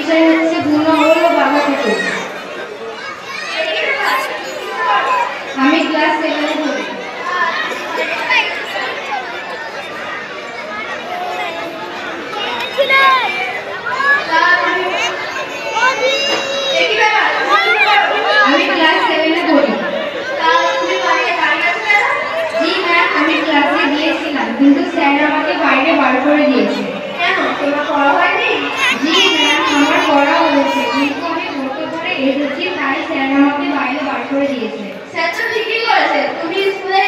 বিষয় হচ্ছে গুণমূল্য বাবা থেকে। আমি ক্লাস 7 এ পড়ি। আমি ক্লাস 7 এ পড়ি। জি ম্যাম, আমি ক্লাসে গিয়েছিলাম কিন্তু স্যার আমাকে বাইরে বার করে দিয়েছে। কেন, তোমার পড়া হয়নি? জি ম্যাম, আমার পড়া হয়েছে কিন্তু আমি ভর্তি করে এসেছি, তাই স্যার আমাকে বাইরে বার করে দিয়েছে। স্যার তো ঠিকই করেছে, তুমি স্কুলে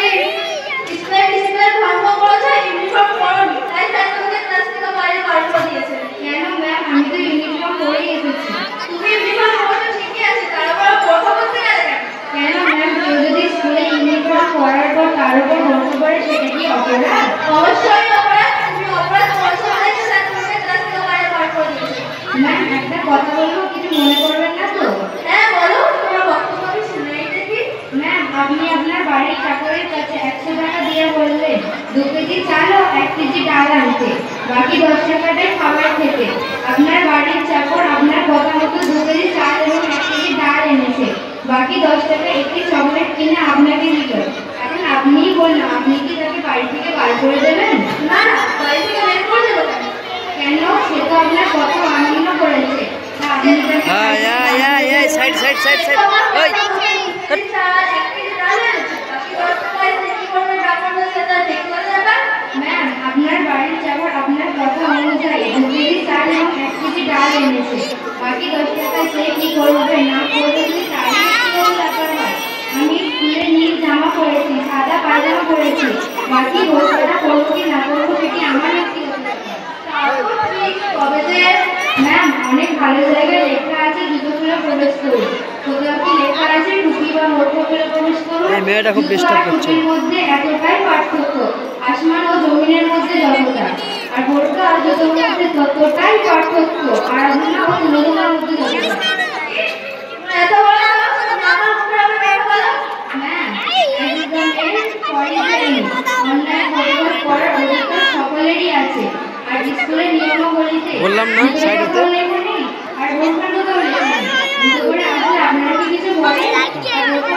ডিসিপ্লিন ভঙ্গ করেছো, ইউনিফর্ম পরোনি, তাই স্যার তোমাকে ক্লাস থেকে বাইরে বার করে দিয়েছে। কেন ম্যাম, আমি তো ইউনিফর্ম পরেই এসেছি। তুমি ইউনিফর্ম পরেছো ঠিকই আছে, তারপর কথা বলতে গেলে কেন? কেন ম্যাম, কেউ যদি স্কুলে ইউনিফর্ম পরার পর তার উপর বলতে পারে সেটা কি অপরাধ? অবশ্যই অপরাধ, তুমি অপরাধ করেছো বলে স্যার তোমাকে ক্লাস থেকে বাইরে বার করে দিয়েছে। ম্যাম, একটা কথা বলবো, কিছু মনে করবেন না তো? হ্যাঁ বলো, তোমার বক্তব্য আমি শুনে দেখি। ম্যাম, আপনি আপনার বাড়ির চাকরের কাছে 100 টাকা দিয়ে বললেন 2 কেজি চাল ও 1 কেজি ডাল আনতে, বাকি 10 টাকাটাই খাবার খেতে। আপনার বাড়ির চাকর আপনার কথা মতো 2 কেজি চাল এবং 1 কেজি ডাল এনেছে, বাকি 10 টাকা একটি চকলেট কিনে আপনাকে দিল। এখন আপনিই বলুন, আপনি কি তাকে বাড়ি থেকে বার করে দেবেন? না না, বাড়ি থেকে বের করে দেবো কেন? কেন, সে তো আপনার কত আনন্দ করেছে, তা আপনি তাকে ম্যাম, আপনার বাড়ির চাকর আপনার কথা অনুযায়ী 2 কেজি চাল এবং 1 কেজি ডাল এনেছে, বাকি 10 টাকা সে কি করবে না করবে যদি তারই ব্যক্তিগত ব্যাপার হয়। আমি স্কুলে নীল জামা পরেছি, সাদা পায়জামা পরেছি, বাকি ভর্তিটা করবো কি না করবো সেটি আমার ব্যক্তিগত ব্যাপার। কবে যে ম্যাম, অনেক ভালো জায়গায় লেখা আছে জুতো খুলে প্রবেশ করুন, কোথাও কি লেখা আছে টুপি বা মোটর খুলে প্রবেশ করুন। এই মেয়েটা খুব ডিস্টার্ব করছে। জুতো আর টুপির মধ্যে এতটাই পার্থক্য, আসমান ও জমিনের মধ্যে যতটা, আর বোরকা আর জুতোর মধ্যে ততটাই পার্থক্য, আরাধনা ও তুলনার মধ্যে যতটা। এত বড় আমার মুখে আমি বের বলো। ম্যাম, একজনের পরিচয় অন্যায় প্রতিবাদ করার অধিকার সকলেরই আছে, আর স্কুলের নিয়মাবলীতে বললাম না, সাইড হতে। আর বোরকার কথাও লেখা নেই। দুটো করে আসলে আপনারা কি কিছু বলেন? আর বোরকা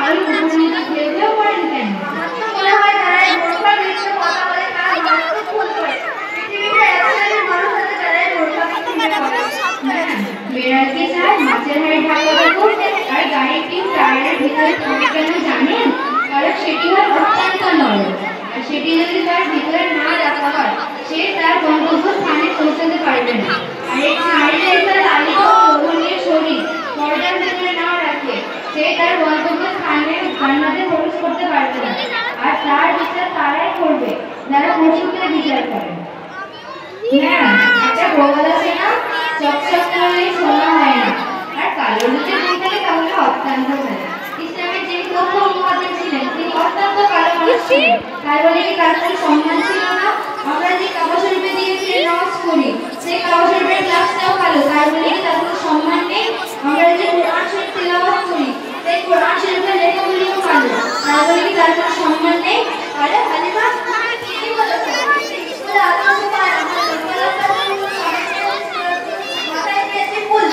আরো উপনীত খেয়েও পড়েন কেন? আমার তো মনে হয় যারা এই বোরকার বিরুদ্ধে কথা বলে তারা মারাত্মক ভুল করে। পৃথিবীতে এত শ্রেণীর মানুষ আছে যারা এই বোরকার বিরুদ্ধে কথা বলে। ম্যাম, বেড়ালকে চায় মাছের হাড়ি ঢাকা রাখুন, আর গাড়ির টিন টায়ারের ভিতরে থাকে কেন জানেন? কারণ সেটি হয় অত্যন্ত নরম, আর সেটি যদি তার ভিতরে না রাখা হয় সে তার গন্তব্য স্থানে পৌঁছাতে পারবে না। আর এই ছাড়িয়ে একটা লালিত লোভনীয় শরীর পর্দার ভিতরে না রাখে সে তার গন্তব্য স্থানে জান্নাতে প্রবেশ করতে পারবে না। আর তার বিচার তারাই করবে যারা পশুকে বিচার করে। ম্যাম, একটা প্রবাদ আছে না, চকচক করলেই সোনা হয় না, আর কালো যদি দুই থাকে তাহলে অত্যন্ত ভালো। ইসলামের যিনি প্রথম মুহাদ্দিস ছিলেন তিনি অত্যন্ত কালো মানুষ ছিলেন, তাই বলে কি তার কোনো সম্মান ছিল না? আমরা যে কাবা শরীফে দিয়ে নামাজ পড়ি সেই কাবা শরীফের গ্লাসটাও কালো, তাই বলে কি তার কোনো সম্মান নেই? আমরা যে কোরআন শরীফ তিলাওয়াত করি সেই কোরআন শরীফের লেখাগুলিও কালো, তাই বলে কি তার কোনো সম্মান নেই? আরে হালিমা, তুমি কি বলেছো? স্কুলে আলো সময় আমার মাথায় দিয়েছি ফুল,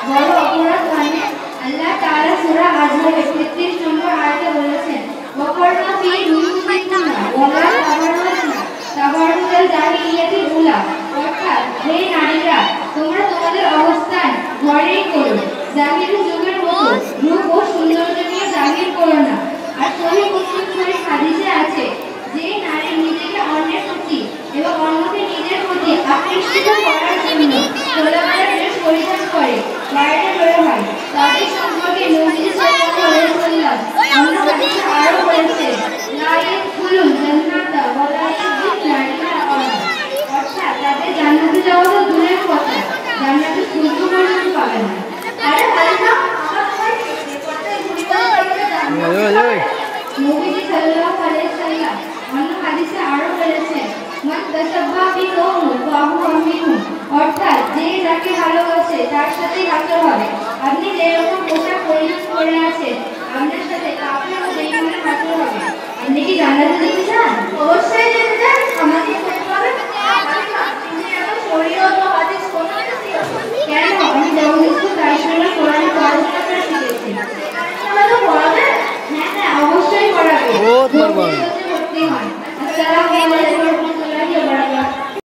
বড় অপরাধ মানে আল্লাহ তাআলা সূরা আযহারের 33 নম্বর আয়াতে বলেছেন, ওয়াকারনা ফি বুয়ুতিকুন্না ওয়া লা তাবাররাজনা তাবাররুজাল জাহিলিয়াতিল উলা, অর্থাৎ হে নারীরা তোমরা তোমাদের অবস্থান ঘরেই করো, জাহিলি যুগের মতো রূপ ও সৌন্দর্য নিয়ে জাহির করো না। আর সহিহ মুসলিম শরীফ হাদিসে আছে, যে নারী নিজেকে অন্যের প্রতি এবং অন্যকে নিজের প্রতি আকৃষ্ট করার জন্য খোলামেলা ড্রেস পরিধান করে বাইরে বের হয়, তাদের সম্পর্কে নবী সাল্লাল্লাহু আলাইহি ওয়াসাল্লাম অন্য হাদিসে আরো বলেছে, লা ইয়াদখুলুল জান্নাতা ওয়া লা ইয়াজিদনা ইল্লা আরা, অর্থাৎ তাদের জান্নাতে যাওয়া তো দূরের কথা, জান্নাতে সূর্য পর্যন্ত পাবে না। আরে হালিমা, আমার করতে ঘুরি করে নবীজি সাল্লাল্লাহু আলাইহি ওয়াসাল্লাম অন্য হাদিসে আরো বলেছেন, মান তাশাব্বাহা বিকওমিন ফাহুয়া মিনহুম, অর্থাৎ যে যাকে ভালোবাসে তার সাথেই আচরণ হবে। আপনি যেরকম পোশাক পরিধান করে আছেন আপনার সাথে কাফের ও বেঈমানের আচরণ হবে। আপনি কি জান্নাতে যেতে চান? অবশ্যই